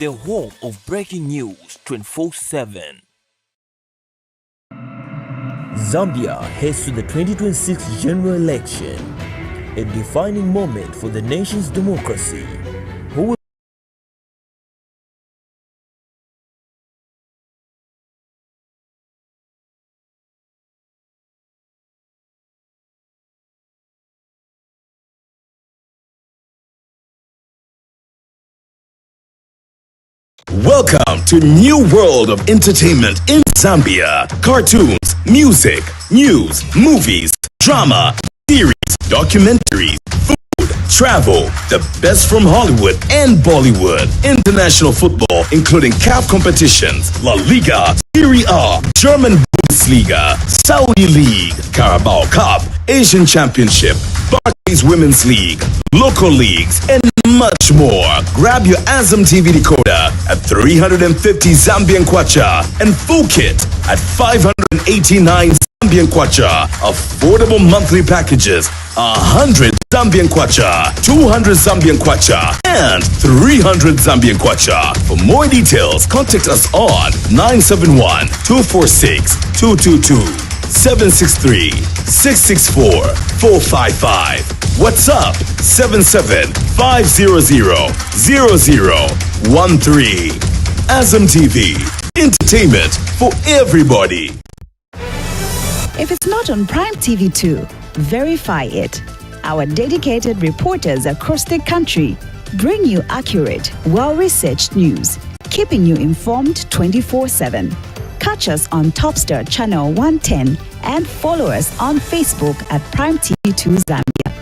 the home of breaking news 24/7. Zambia heads to the 2026 general election, a defining moment for the nation's democracy. Who will Welcome to new world of entertainment in Zambia. Cartoons, music, news, movies, drama, series, documentaries, food, travel, the best from Hollywood and Bollywood. International football, including CAF competitions, La Liga, Serie A, German Bundesliga, Saudi League, Carabao Cup, Asian Championship, Barclays Women's League, local leagues, and much more. Grab your Azam TV decoder at 350 Zambian kwacha and full kit at 589 Zambian kwacha. Affordable monthly packages: 100 Zambian kwacha, 200 Zambian kwacha, and 300 Zambian kwacha. For more details, contact us on 971-246-222, 763-664-455. What's up? 77-500-0013. Azam TV. Entertainment for everybody. If it's not on Prime TV2, verify it. Our dedicated reporters across the country bring you accurate, well-researched news, keeping you informed 24/7. Catch us on Topstar Channel 110 and follow us on Facebook at Prime TV2 Zambia.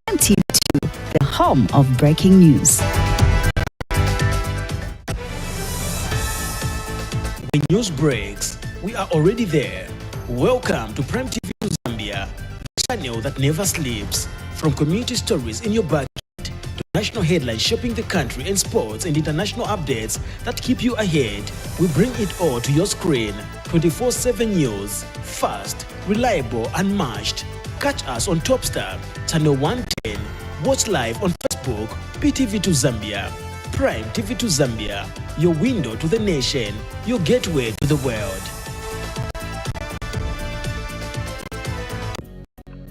Prime TV2, the home of breaking news. When news breaks, we are already there. Welcome to Prime TV2 Zambia, the channel that never sleeps. From community stories in your backyard to national headlines shaping the country and sports and international updates that keep you ahead, we bring it all to your screen. 24/7 news, fast, reliable, unmatched. Catch us on Topstar, Channel 110. Watch live on Facebook, PTV2 Zambia. Prime TV2 Zambia, your window to the nation, your gateway to the world.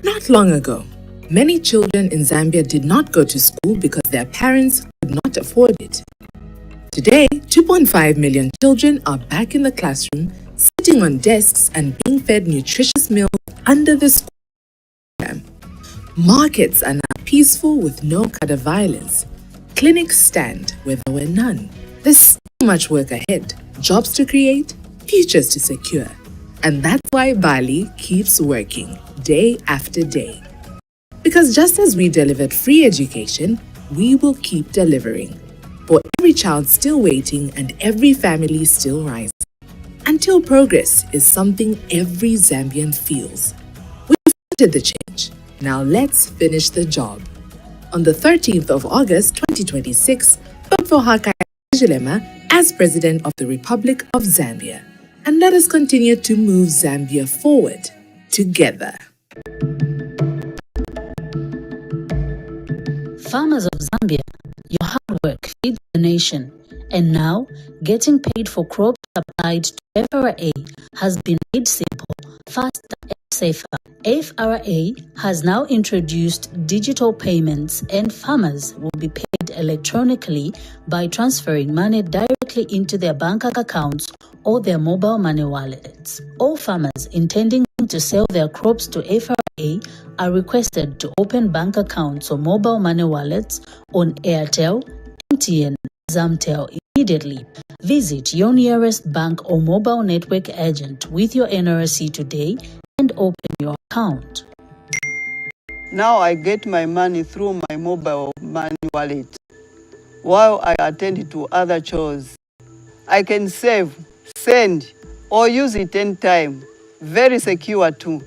Not long ago, many children in Zambia did not go to school because their parents could not afford it. Today, 2.5 million children are back in the classroom, sitting on desks and being fed nutritious meals under the school program. Markets are now peaceful with no kind of violence. Clinics stand where there were none. There's so much work ahead, jobs to create, futures to secure. And that's why Bali keeps working day after day. Because just as we delivered free education, we will keep delivering. For every child still waiting and every family still rising. Until progress is something every Zambian feels. We've started the change. Now let's finish the job. On the 13th of August 2026, vote for Hakainde Hichilema as President of the Republic of Zambia. And let us continue to move Zambia forward together. Farmers of Zambia, your hard work feeds the nation. And now, getting paid for crops applied to FRA has been made simple, faster, and safer. FRA has now introduced digital payments, and farmers will be paid electronically by transferring money directly into their bank accounts or their mobile money wallets. All farmers intending to sell their crops to FRA are requested to open bank accounts or mobile money wallets on Airtel, MTN, Zamtel immediately. Visit your nearest bank or mobile network agent with your NRC today and open your account. Now I get my money through my mobile money wallet while I attend to other chores. I can save, send, or use it anytime. Very secure too.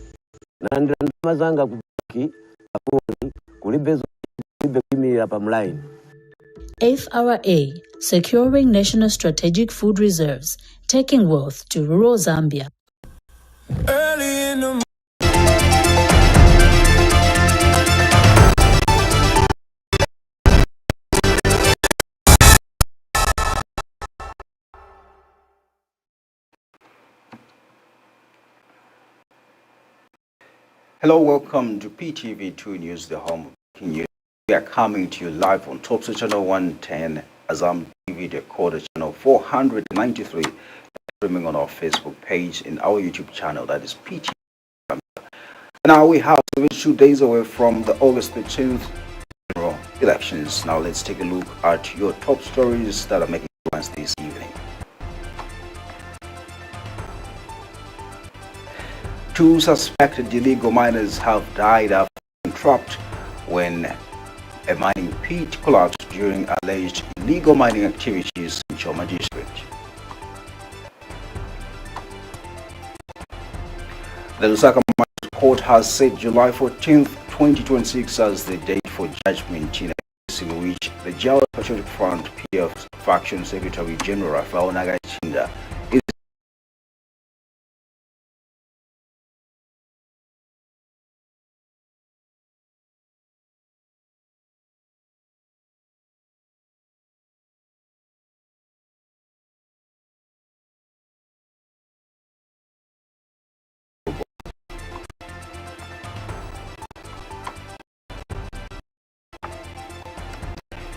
FRA, securing national strategic food reserves, taking wealth to rural Zambia. Early in the Hello, welcome to PTV2 News, the home of breaking news. We are coming to you live on Top Channel 110, Azam TV Decoder Channel 493, streaming on our Facebook page and our YouTube channel, that is PTV. Now we have 2 days away from the August 13th general elections. Now let's take a look at your top stories that are making headlines this evening. 2 suspected illegal miners have died after being trapped when a mining pit collapsed during alleged illegal mining activities in CHOMA district. The LUSAKA Court has set July 14th, 2026 as the date for judgment in a case in which the Jawa Patriotic Front PF Faction Secretary General RAPHAEL NAKACHINDA is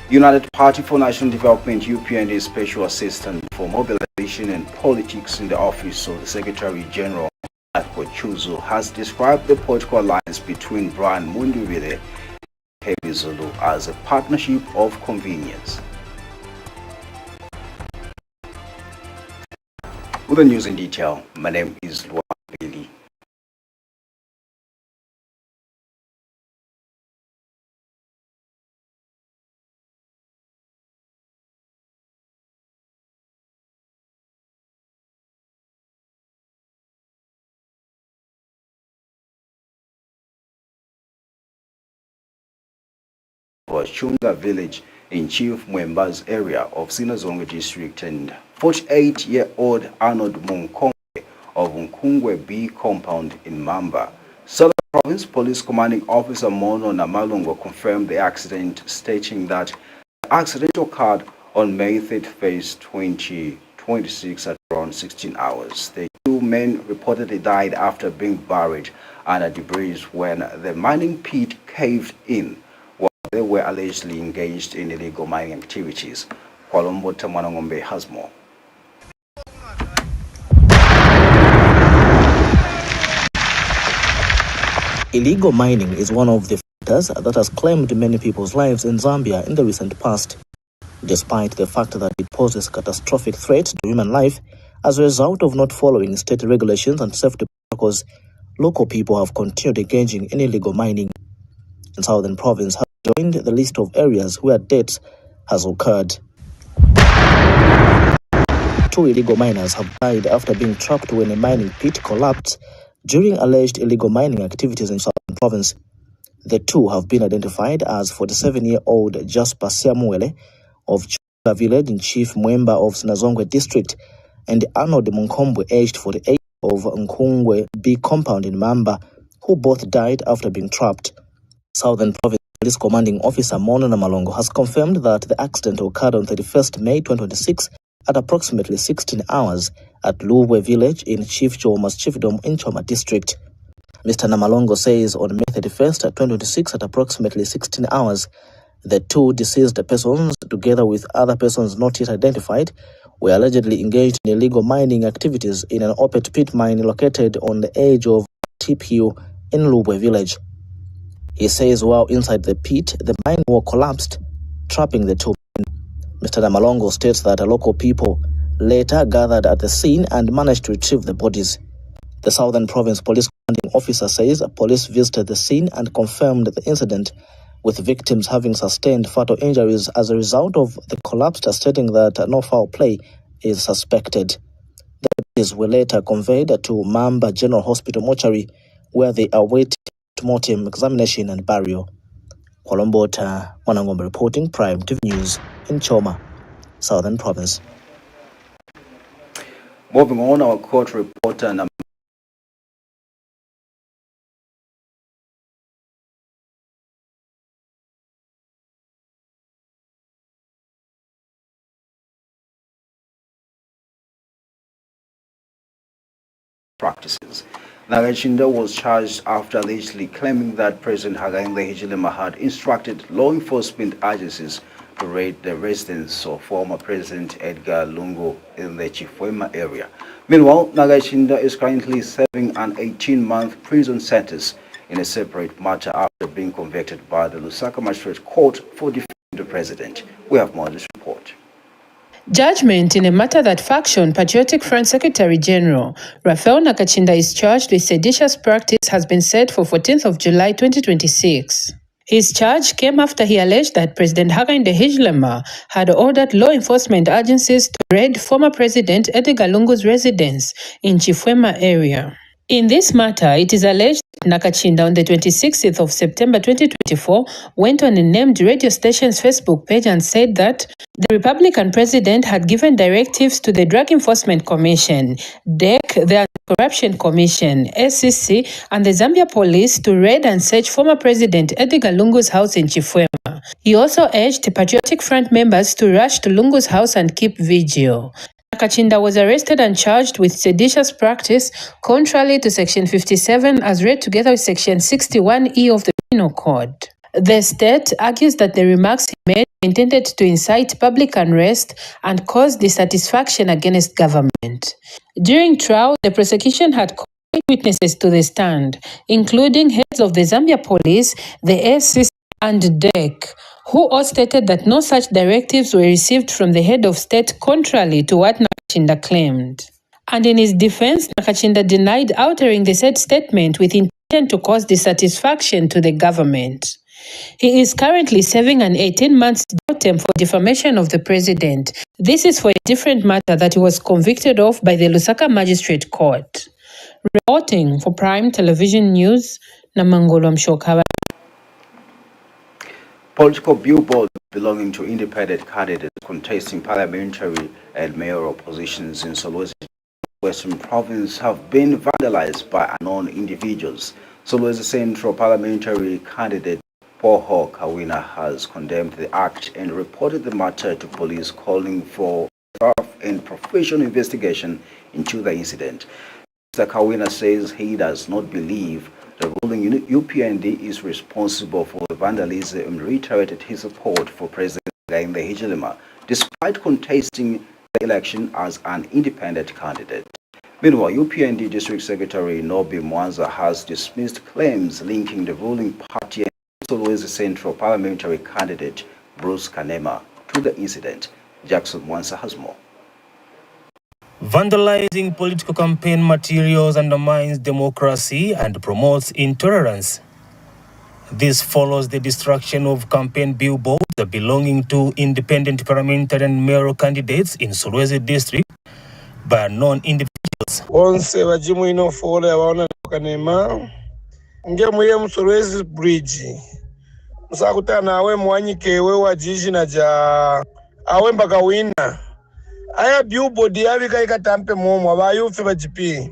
United Party for National Development UPND Special Assistant for Mobilization and Politics in the Office of the Secretary General CHUZU has described the political alliance between MUNDUBILE and MAKEBI ZULU as a partnership of convenience. With the news in detail, my name is Luan. Was Chunga village in Chief Mwemba's area of Sinazonga district, and 48-year-old Arnold Munkongwe of Nkungwe B compound in Mamba. Southern Province Police Commanding Officer Mono Namalungo confirmed the accident, stating that the accident occurred on May 31st, 2026 at around 16 hours. The 2 men reportedly died after being buried under debris when the mining pit caved in. They were allegedly engaged in illegal mining activities. Kwalombo Tamanongombe has more. Illegal mining is one of the factors that has claimed many people's lives in Zambia in the recent past. Despite the fact that it poses catastrophic threat to human life as a result of not following state regulations and safety protocols, local people have continued engaging in illegal mining. In Southern Province, joined the list of areas where deaths has occurred. 2 illegal miners have died after being trapped when a mining pit collapsed during alleged illegal mining activities in Southern Province. The 2 have been identified as 47-year-old Jasper Siamuele of Chunga village in Chief Mwemba of Sinazongwe district and Arnold Munkombwe, aged 48, of Nkungwe B compound in Mamba, who both died after being trapped. Southern Province Police Commanding Officer Mono Namalongo has confirmed that the accident occurred on 31st May 2026 at approximately 16 hours at Luwe village in Chief Choma's chiefdom in Choma district. Mr. Namalongo says on May 31st, 2026 at approximately 16 hours, the 2 deceased persons, together with other persons not yet identified, were allegedly engaged in illegal mining activities in an open pit mine located on the edge of Tip Hill in Luwe village. He says while inside the pit, the mine wall collapsed, trapping the 2 men. Mr. Namalongo states that local people later gathered at the scene and managed to retrieve the bodies. The Southern Province Police Commanding Officer says police visited the scene and confirmed the incident, with victims having sustained fatal injuries as a result of the collapse, stating that no foul play is suspected. The bodies were later conveyed to Mamba General Hospital mortuary, where they await postmortem examination and burial. Kwalombota Wanangombe reporting, Prime TV News in Choma, Southern Province. Moving on, our court reporter practices. NAKACHINDA was charged after allegedly claiming that President Hakainde Hichilema had instructed law enforcement agencies to raid the residence of former President Edgar Lungu in the Chifwema area. Meanwhile, NAKACHINDA is currently serving an 18-month prison sentence in a separate matter after being convicted by the LUSAKA Magistrate Court for defending the president. We have more on this report. Judgment in a matter that factioned Patriotic Front Secretary General RAPHAEL NAKACHINDA is charged with seditious practice has been set for 14th of July 2026. His charge came after he alleged that President Hakainde Hichilema had ordered law enforcement agencies to raid former President Edgar Lungu's residence in Chifwema area. In this matter, it is alleged that NAKACHINDA on the 26th of September 2024 went on a named radio station's Facebook page and said that the Republican president had given directives to the Drug Enforcement Commission, DEC, the Anti-Corruption Commission, SEC, and the Zambia police to raid and search former President Edgar Lungu's house in Chifwema. He also urged the Patriotic Front members to rush to Lungu's house and keep vigil. NAKACHINDA was arrested and charged with seditious practice contrary to Section 57 as read together with Section 61E of the Penal Code. The state argues that the remarks he made were intended to incite public unrest and cause dissatisfaction against government. During trial, the prosecution had called witnesses to the stand, including heads of the Zambia police, the SEC, and DEC, who all stated that no such directives were received from the head of state contrary to what NAKACHINDA claimed. And in his defense, NAKACHINDA denied altering the said statement with intent to cause dissatisfaction to the government. He is currently serving an 18-month jail term for defamation of the president. This is for a different matter that he was convicted of by the LUSAKA Magistrate Court. Reporting for Prime Television News, Namangolo Mshokaba. Political billboards belonging to independent candidates contesting parliamentary and mayoral positions in SOLWEZI Western Province have been vandalized by unknown individuals. SOLWEZI Central Parliamentary candidate Poho Kawina has condemned the act and reported the matter to police, calling for a thorough and professional investigation into the incident. Mr. Kawina says he does not believe the ruling UPND is responsible for the vandalism and reiterated his support for President Hakainde Hichilema, despite contesting the election as an independent candidate. Meanwhile, UPND District Secretary Nobi Mwanza has dismissed claims linking the ruling party and SOLWEZI Central Parliamentary candidate Bruce Kanema to the incident. Jackson Mwanza has more. Vandalizing political campaign materials undermines democracy and promotes intolerance. This follows the destruction of campaign billboards belonging to independent parliamentary and mayoral candidates in Solwezi district by non-individuals. Onse bajimu ino fole abaona Kanema nge muye Solwezi bridge musakuta nawe mwanyike we wajiji na ja awe mpaka wina aya billboard yabika ikatampe momo abayufi bajipi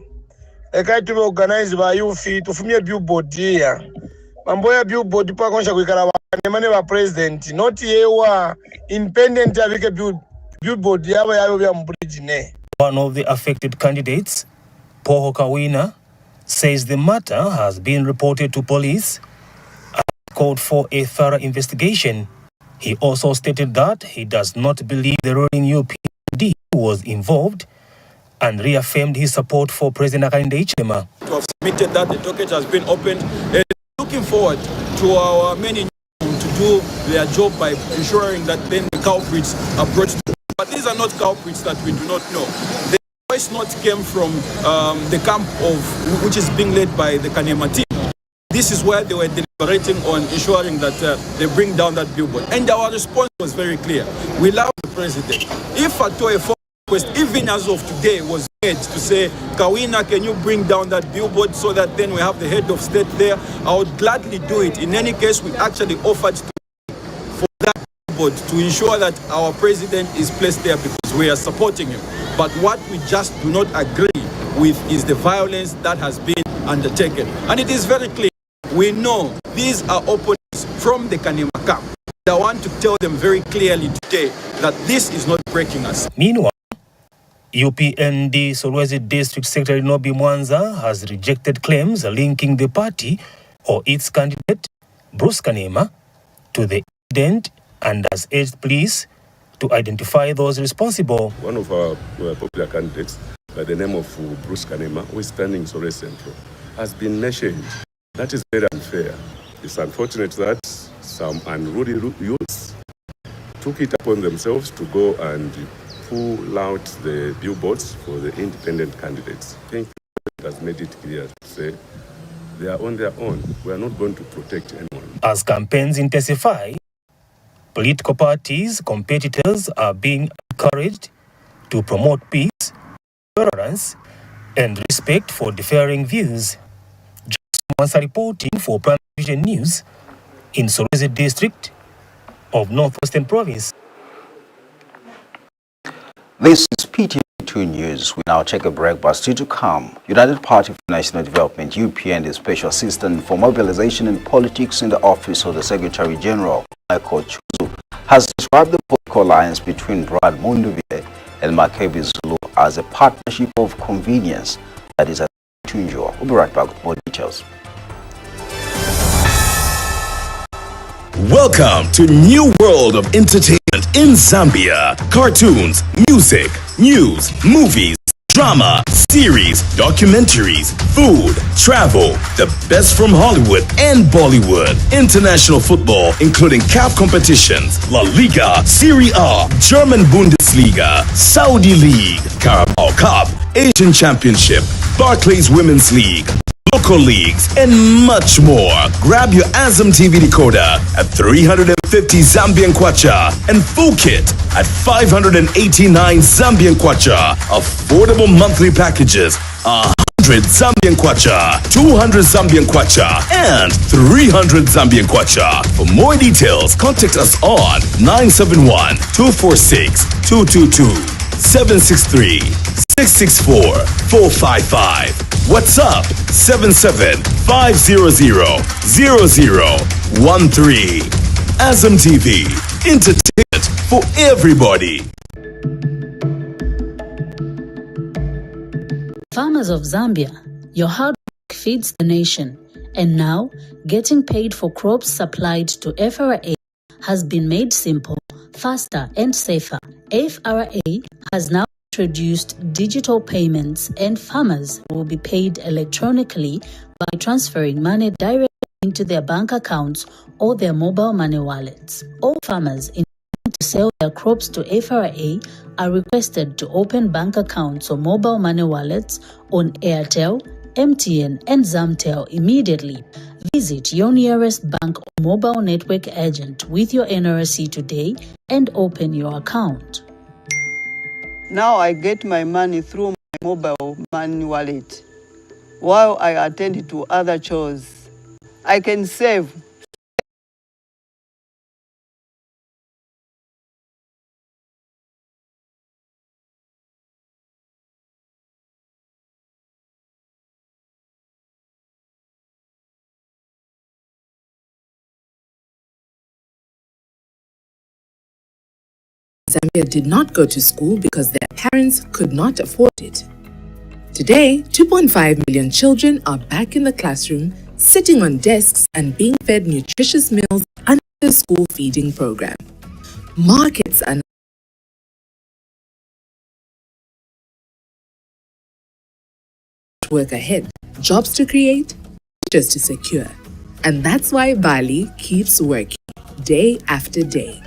ekaitube organize bayufi tufumye billboard ya mambo ya billboard pa konsha kuikala Kanema ba president not yewa independent yabike billboard yaba yayo bya mbridge ne. One of the affected candidates, Poho Kawina, says the matter has been reported to police and called for a thorough investigation. He also stated that he does not believe the ruling UPND was involved and reaffirmed his support for President Hakainde Hichilema. To have submitted that the docket has been opened and looking forward to our many to do their job by ensuring that then the culprits are brought to. But these are not culprits that we do not know. The voice not came from the camp of which is being led by the Kanema team. This is where they were deliberating on ensuring that they bring down that billboard. And our response was very clear. We love the president. If at all a phone request, even as of today, was made to say, Kawina, can you bring down that billboard so that then we have the head of state there, I would gladly do it. In any case, we actually offered to for that billboard to ensure that our president is placed there because we are supporting him. But what we just do not agree with is the violence that has been undertaken. And it is very clear. We know these are opponents from the Kanema camp. I want to tell them very clearly today that this is not breaking us. Meanwhile, UPND SOLWEZI District Secretary Nobi Mwanza has rejected claims linking the party or its candidate, Bruce Kanema, to the incident and has urged police to identify those responsible. One of our popular candidates, by the name of Bruce Kanema, who is standing in Solwezi Central, has been mentioned. That is very unfair. It's unfortunate that some unruly youths took it upon themselves to go and pull out the billboards for the independent candidates. I think it has made it clear to say they are on their own. We are not going to protect anyone. As campaigns intensify, political parties, competitors are being encouraged to promote peace, tolerance, and respect for differing views. Just reporting for Prime Vision News in Solwezi District of Northwestern Province. This is PTV2 News. We now take a break, but still to come. United Party for National Development, UPND Special Assistant for Mobilization and Politics in the Office of the Secretary General, Michael CHUZU, has described the political alliance between Brad MUNDUBILE and MAKEBI ZULU as a partnership of convenience that is a to enjoy. We'll be right back with more details. Welcome to New World of Entertainment in Zambia. Cartoons, music, news, movies, drama, series, documentaries, food, travel, the best from Hollywood and Bollywood, international football, including CAF competitions, La Liga, Serie A, German Bundesliga, Saudi League, Carabao Cup, Asian Championship, Barclays Women's League, local leagues, and much more. Grab your Azam TV decoder at 350 Zambian kwacha and full kit at 589 Zambian kwacha. Affordable monthly packages, 100 Zambian kwacha, 200 Zambian kwacha, and 300 Zambian kwacha. For more details, contact us on 971-246-222. 763-664-455. What's up? 77-500-0013. Azam TV. Entertainment for everybody. Farmers of Zambia, your hard work feeds the nation. And now, getting paid for crops supplied to FRA has been made simple, faster and safer. FRA has now introduced digital payments and farmers will be paid electronically by transferring money directly into their bank accounts or their mobile money wallets. All farmers intending to sell their crops to FRA are requested to open bank accounts or mobile money wallets on Airtel, MTN and Zamtel immediately. Visit your nearest bank or mobile network agent with your NRC today and open your account. Now I get my money through my mobile money wallet. While I attend to other chores, I can save. Zambia did not go to school because their parents could not afford it. Today, 2.5 million children are back in the classroom, sitting on desks and being fed nutritious meals under the school feeding program. Markets are work ahead, jobs to create, futures to secure. And that's why Bali keeps working day after day.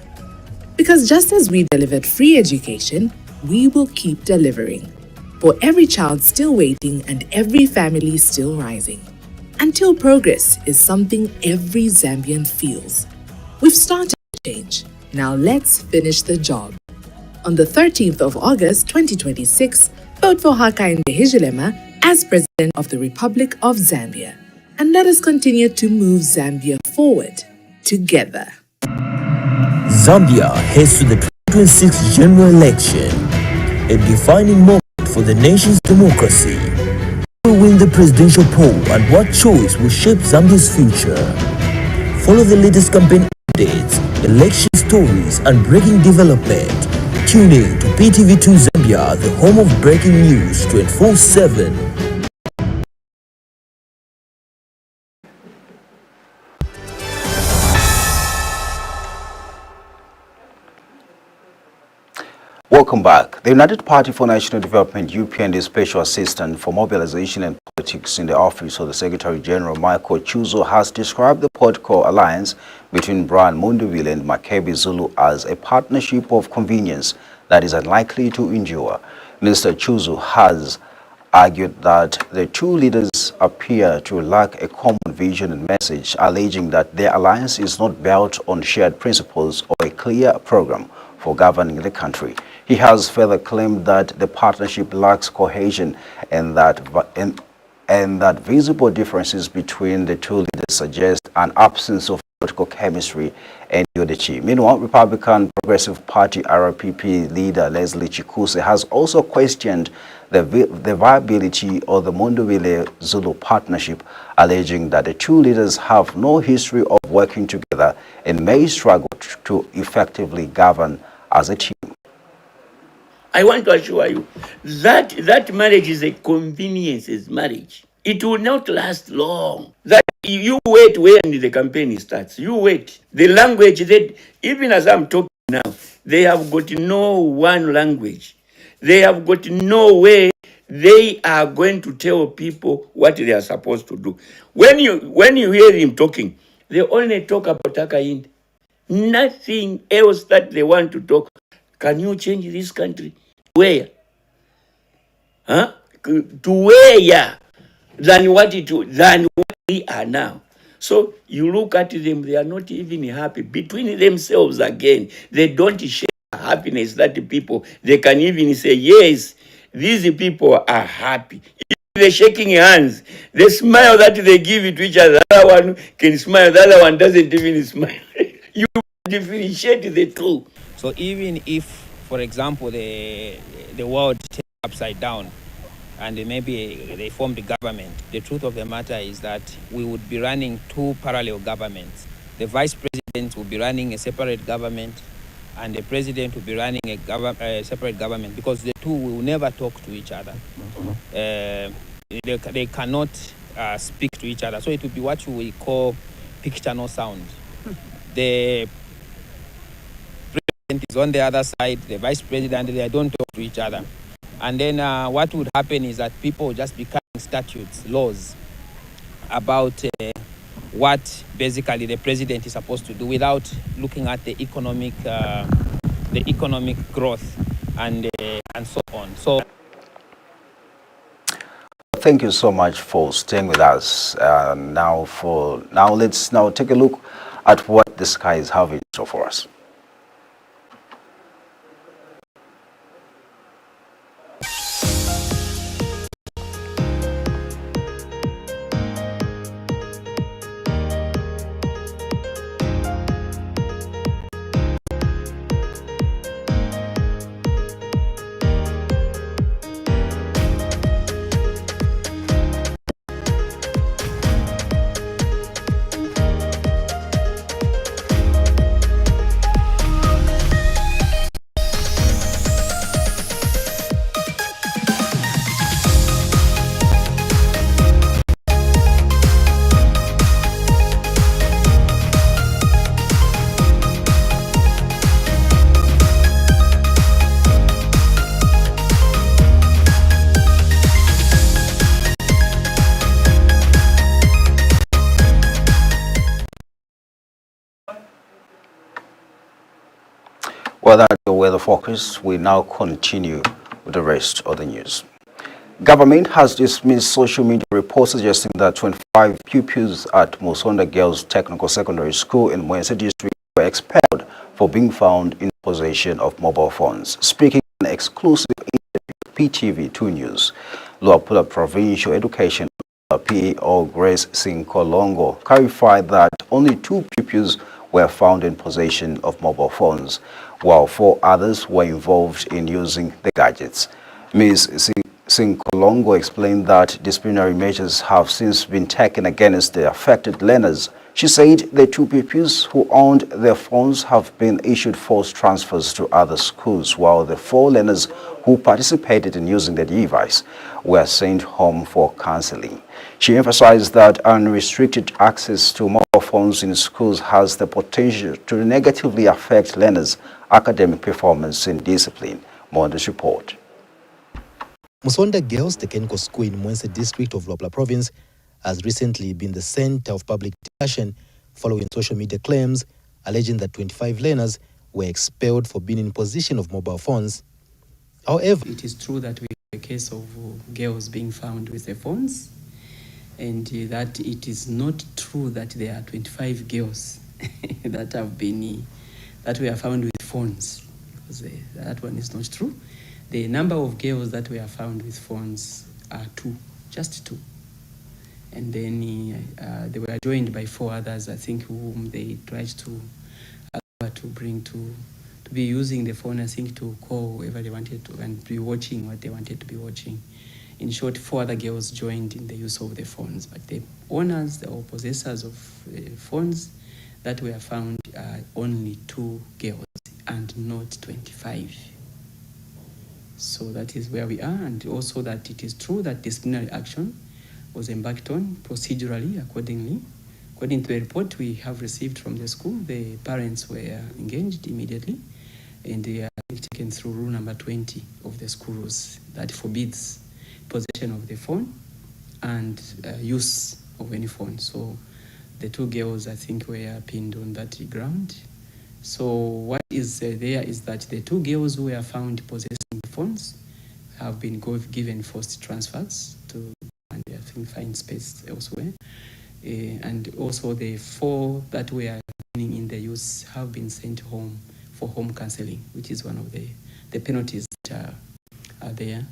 Because just as we delivered free education, we will keep delivering. For every child still waiting and every family still rising. Until progress is something every Zambian feels. We've started to change. Now let's finish the job. On the 13th of August 2026, vote for Hakainde Hichilema as President of the Republic of Zambia. And let us continue to move Zambia forward together. Zambia heads to the 2026 general election, a defining moment for the nation's democracy. Who will win the presidential poll and what choice will shape Zambia's future? Follow the latest campaign updates, election stories and breaking development Tune in to PTV2 Zambia, the home of breaking news 24/7. Welcome back. The United Party for National Development UPND Special Assistant for Mobilization and Politics in the Office of the Secretary General Michael CHUZU has described the political alliance between Brian MUNDUBILE and MAKEBI ZULU as a partnership of convenience that is unlikely to endure. Mr. CHUZU has argued that the two leaders appear to lack a common vision and message, alleging that their alliance is not built on shared principles or a clear program for governing the country. He has further claimed that the partnership lacks cohesion and that visible differences between the two leaders suggest an absence of political chemistry and unity. Meanwhile, Republican Progressive Party RPP leader Leslie Chikuse has also questioned the viability of the MUNDUBILE-Zulu partnership, alleging that the two leaders have no history of working together and may struggle to effectively govern as a team. I want to assure you that that marriage is a convenience marriage. It will not last long. That you wait when the campaign starts. You wait. The language that, even as I'm talking now, they have got no one language. They have got no way they are going to tell people what they are supposed to do. When you hear him talking, they only talk about NAKACHINDA. Nothing else that they want to talk. Can you change this country? Where? Huh? To where? Than what we are now. So you look at them, they are not even happy. Between themselves again, they don't share happiness that the people, they can even say, yes, these people are happy. They're shaking hands. The smile that they give it to each other, the other one can smile, the other one doesn't even smile. You differentiate the two. So even if, for example, the world turns upside down and maybe they form the government, the truth of the matter is that we would be running two parallel governments. The vice president will be running a separate government and the president will be running a separate government, because the two will never talk to each other. They cannot speak to each other. So it will be what we call picture no sound. The president is on the other side, the vice president, they don't talk to each other. And then what would happen is that people just become statutes, laws about what basically the president is supposed to do without looking at the economic growth and so on. So thank you so much for staying with us. Now let's take a look at what the sky is having so for us. Well, that's the weather focus. We now continue with the rest of the news. Government has dismissed social media reports suggesting that 25 pupils at Musonda Girls Technical Secondary School in Mwese District were expelled for being found in possession of mobile phones. Speaking in an exclusive interview with PTV2 News, Luapula Provincial Education PAO Grace Sinkolongo clarified that only 2 pupils were found in possession of mobile phones, while 4 others were involved in using the gadgets. Ms. Sinkolongo explained that disciplinary measures have since been taken against the affected learners She said the two pupils who owned their phones have been issued forced transfers to other schools, while the 4 learners who participated in using the device were sent home for counseling. She emphasized that unrestricted access to mobile phones in schools has the potential to negatively affect learners' academic performance and discipline. More on this report. Musonda Girls Technical School in Mwense district of Luapula province has recently been the center of public discussion following social media claims alleging that 25 learners were expelled for being in possession of mobile phones. However, it is true that we have a case of girls being found with their phones, and that it is not true that there are 25 girls that were found with phones, because that one is not true. The number of girls that were found with phones are 2, just 2. And then they were joined by 4 others, I think, whom they tried to bring to be using the phone, I think, to call whoever they wanted to and be watching what they wanted to be watching. In short, 4 other girls joined in the use of the phones, but the owners or possessors of phones that were found are only 2 girls and not 25. So that is where we are, and also that it is true that disciplinary action was embarked on procedurally accordingly. According to the report we have received from the school, the parents were engaged immediately, and they are taken through rule number 20 of the school rules that forbids possession of the phone and use of any phone. So the 2 girls, I think, were pinned on that ground. So what is there is that the 2 girls who were found possessing the phones have been given forced transfers to, and I think, find space elsewhere. And also the 4 that were remaining in the use have been sent home for home counseling, which is one of the penalties that are there.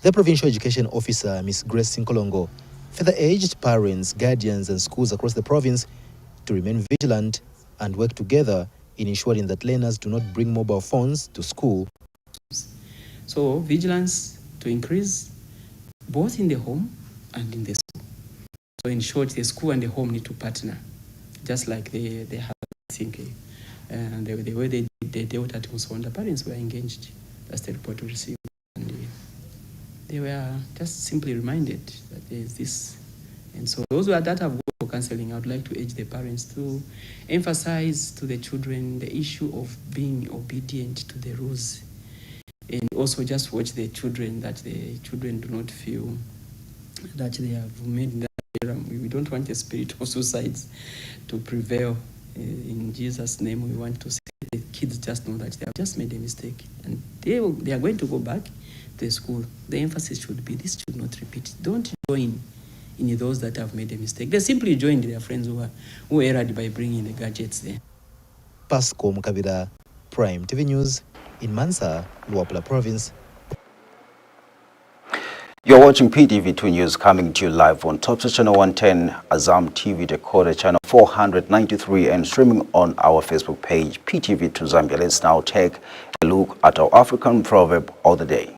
The Provincial Education Officer, Ms. Grace Sinkolongo, further urged parents, guardians and schools across the province to remain vigilant and work together in ensuring that learners do not bring mobile phones to school. So vigilance to increase both in the home and in the school. So in short, the school and the home need to partner, just like they have, I think, and the way they dealt at Musonda, parents were engaged. That's the report we received. And they were just simply reminded that there is this. And so those that have gone for counseling, I would like to urge the parents to emphasize to the children the issue of being obedient to the rules. And also just watch the children, that the children do not feel that they have made that error. We don't want a spirit of suicides to prevail. In Jesus' name, we want to see the kids just know that they have just made a mistake. And they are going to go back to the school. The emphasis should be, this should not repeat. Don't join in those that have made a mistake. They simply joined their friends who erred by bringing the gadgets there. Pasco Mukabira, Prime TV News in Mansa, Luapula Province. You're watching PTV2 News, coming to you live on Top Channel 110, Azam TV Decoder Channel 493, and streaming on our Facebook page, PTV2 Zambia. Let's now take a look at our African proverb of the day.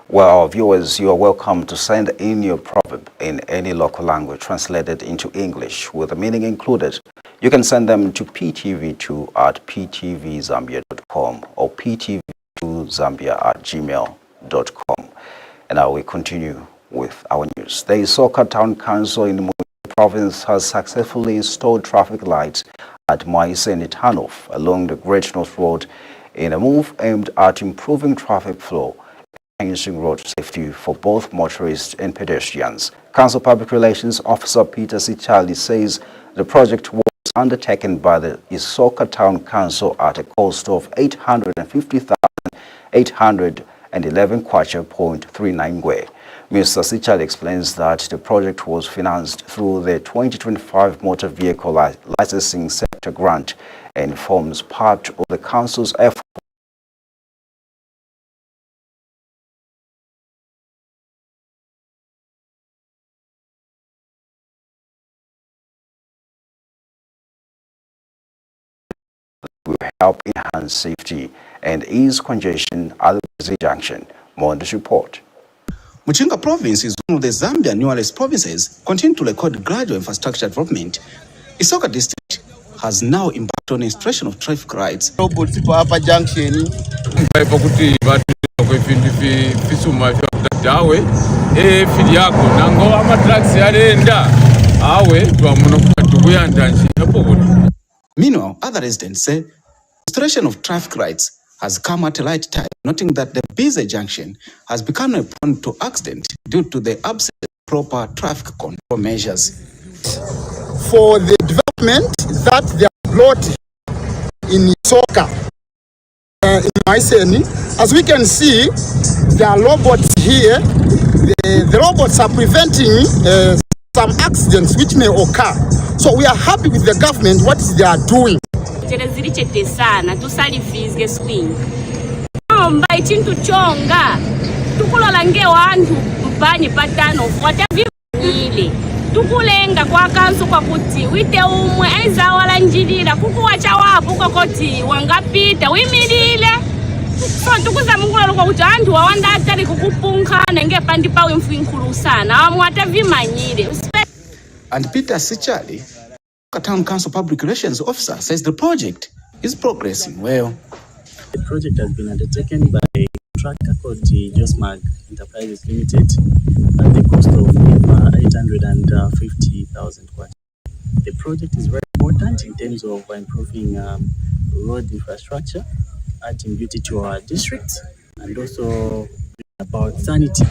Well, our viewers, you are welcome to send in your proverb in any local language translated into English with the meaning included. You can send them to ptv2@ptvzambia.com or ptv2zambia@gmail.com. And now we continue with our news. The Isoka Town Council in Mundubile province has successfully installed traffic lights at Maise and Itanof along the Great North Road in a move aimed at improving traffic flow, enhancing road safety for both motorists and pedestrians. Council Public Relations Officer Peter Sichali says the project was undertaken by the Isoka Town Council at a cost of 850,800 and 11 kwacha 0.39 ngwe. Mr. Sichal explains that the project was financed through the 2025 Motor Vehicle Licensing Sector Grant and forms part of the Council's effort will help enhance safety and ease congestion at the junction. More on this report. Muchinga province is one of the Zambian newest provinces, continue to record gradual infrastructure development. Isoka district has now embarked on installation of traffic lights. Robots for upper junction. Meanwhile, other residents say installation of traffic lights has come at a light time, noting that the busy junction has become prone to accident due to the absence of proper traffic control measures. For the development that they have brought in Isoka, in Maiseni, as we can see, there are robots here. The robots are preventing some accidents which may occur. So we are happy with the government, what they are doing. tukulenga kwa kansu kwa kuti wite umwe aiza wala njirira kukuwacha wapo kokoti wangapita wimilile so tukuza mungula kwa kuti anthu wawanda atali kukupunkhana ngepa ndipawe mfuinkulu sana amwata vimanyire. And Peter Sichali, Town Council Public Relations Officer, says the project is progressing well. The project has been undertaken by a contractor called JOSMAG Enterprises Limited at the cost of 850,000 kwacha. The project is very important in terms of improving road infrastructure, adding beauty to our district, and also about sanity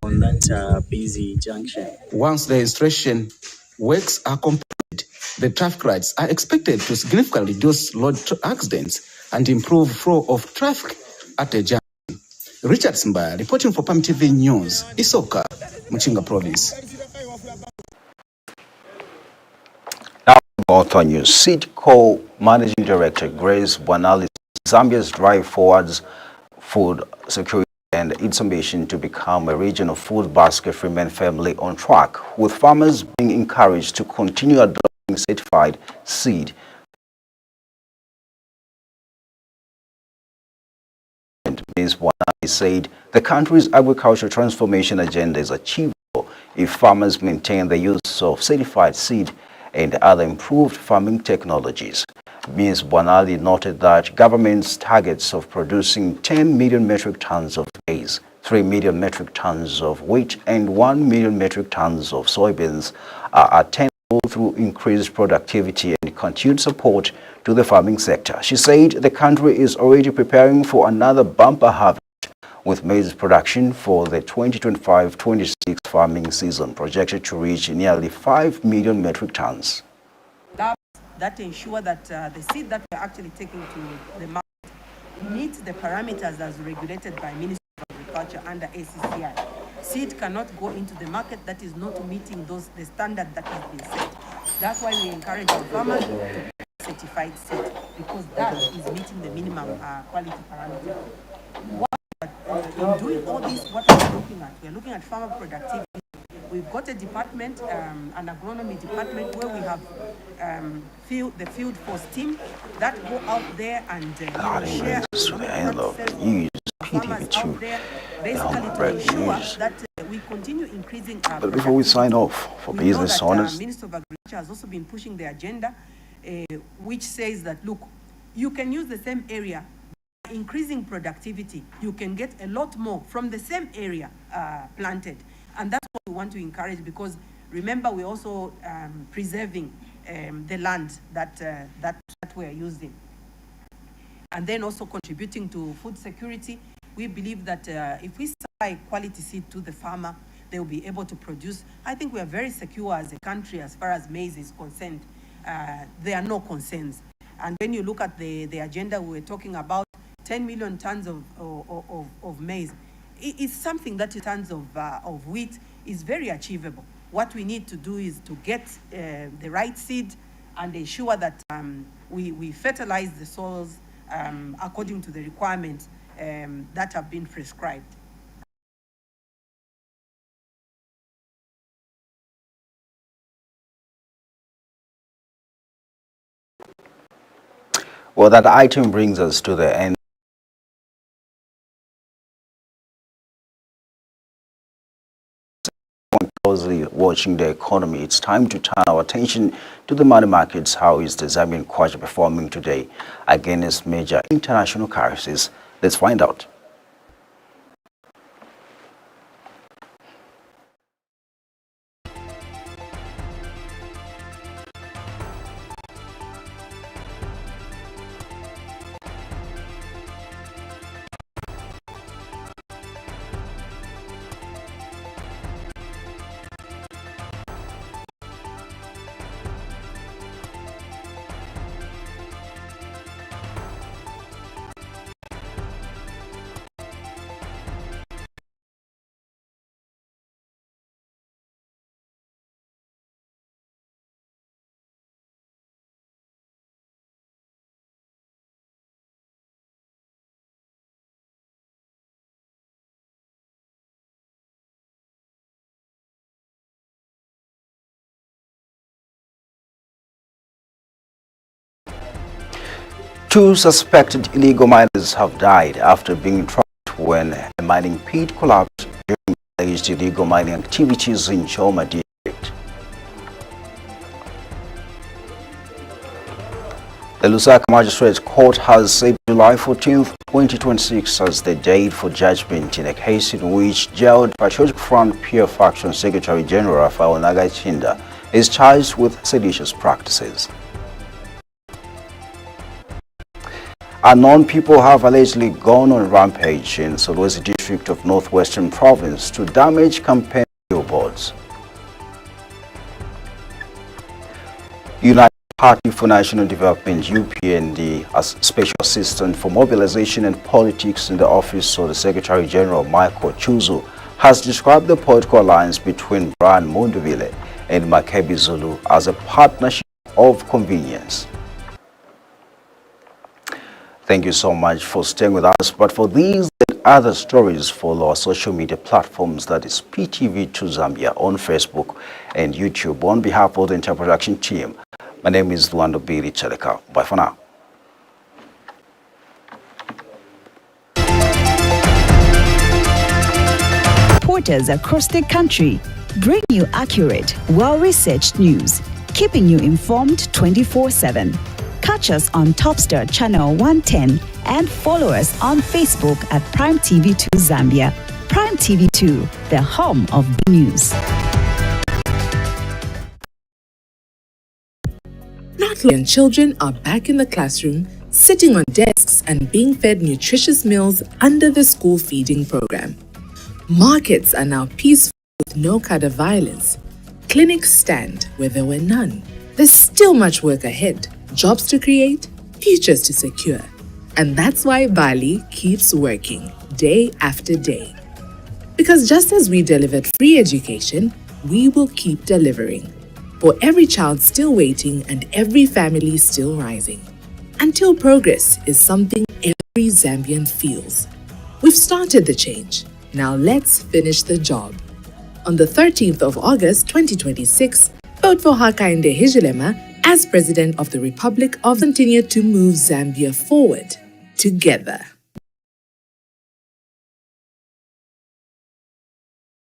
on that busy junction. Once the installation works are completed, the traffic lights are expected to significantly reduce road accidents and improve flow of traffic at the junction. Richard Simbaya reporting for PTV News, Isoka, Muchinga Province. Now, on news, SEDCO Managing Director Grace Bwanali, Zambia's drive towards food security and its ambition to become a regional food basket remain firmly on track, with farmers being encouraged to continue adopting certified seed. Ms. Bwanali said the country's agricultural transformation agenda is achievable if farmers maintain the use of certified seed and other improved farming technologies. Ms. Bwanali noted that government's targets of producing 10 million metric tons of maize, 3 million metric tons of wheat, and 1 million metric tons of soybeans are attainable through increased productivity and continued support to the farming sector. She said the country is already preparing for another bumper harvest, with maize production for the 2025-26 farming season projected to reach nearly 5 million metric tons. That ensure that the seed that we're actually taking to the market meets the parameters as regulated by Ministry of Agriculture under ACCI. Seed cannot go into the market that is not meeting the standard that has been set. That's why we encourage our farmers to buy certified seed, because that is meeting the minimum quality parameter. In doing all this, what are we looking at? We're looking at farmer productivity. We've got a department, an agronomy department, where we have the field force team that go out there and share PTV2, basically to ensure that we continue increasing our But before we sign off, for business owners, Minister of Agriculture has also been pushing the agenda, which says that, look, you can use the same area, increasing productivity, you can get a lot more from the same area planted. And that's what we want to encourage, because remember, we're also preserving the land that we're using. And then also contributing to food security. We believe that if we supply quality seed to the farmer, they will be able to produce. I think we are very secure as a country as far as maize is concerned. There are no concerns. And when you look at the agenda, we were talking about 10 million tons of maize. it's something that in terms of wheat is very achievable. What we need to do is to get the right seed and ensure that we fertilize the soils according to the requirements that have been prescribed. Well, that item brings us to the end. Closely watching the economy, it's time to turn our attention to the money markets. How is the Zambian kwacha performing today against major international currencies? Let's find out. Two suspected illegal miners have died after being trapped when a mining pit collapsed during alleged illegal mining activities in CHOMA district. The LUSAKA Magistrate's Court has set July 14, 2026 as the date for judgment in a case in which jailed Patriotic Front Peer Faction Secretary General RAPHAEL NAKACHINDA is charged with seditious practices. Unknown people have allegedly gone on rampage in SOLWEZI district of Northwestern Province to damage campaign billboards. United Party for National Development UPND, as Special Assistant for Mobilization and Politics in the Office of the Secretary General Michael CHUZU, has described the political alliance between MUNDUBILE and MAKEBI ZULU as a partnership of convenience. Thank you so much for staying with us. But for these and other stories, follow our social media platforms, that is PTV2 Zambia on Facebook and YouTube. On behalf of the entire production team, my name is MUNDUBILE. Bye for now. Reporters across the country bring you accurate, well-researched news, keeping you informed 24/7. Catch us on Topstar Channel 110 and follow us on Facebook at Prime TV2 Zambia. Prime TV2, the home of the news. North children are back in the classroom, sitting on desks and being fed nutritious meals under the school feeding program. Markets are now peaceful with no kind of violence. Clinics stand where there were none. There's still much work ahead. Jobs to create, futures to secure. And that's why Bali keeps working day after day. Because just as we delivered free education, we will keep delivering. For every child still waiting and every family still rising. Until progress is something every Zambian feels. We've started the change. Now let's finish the job. On the 13th of August 2026, vote for Hakainde Hichilema as President of the Republic of continue to move Zambia forward together.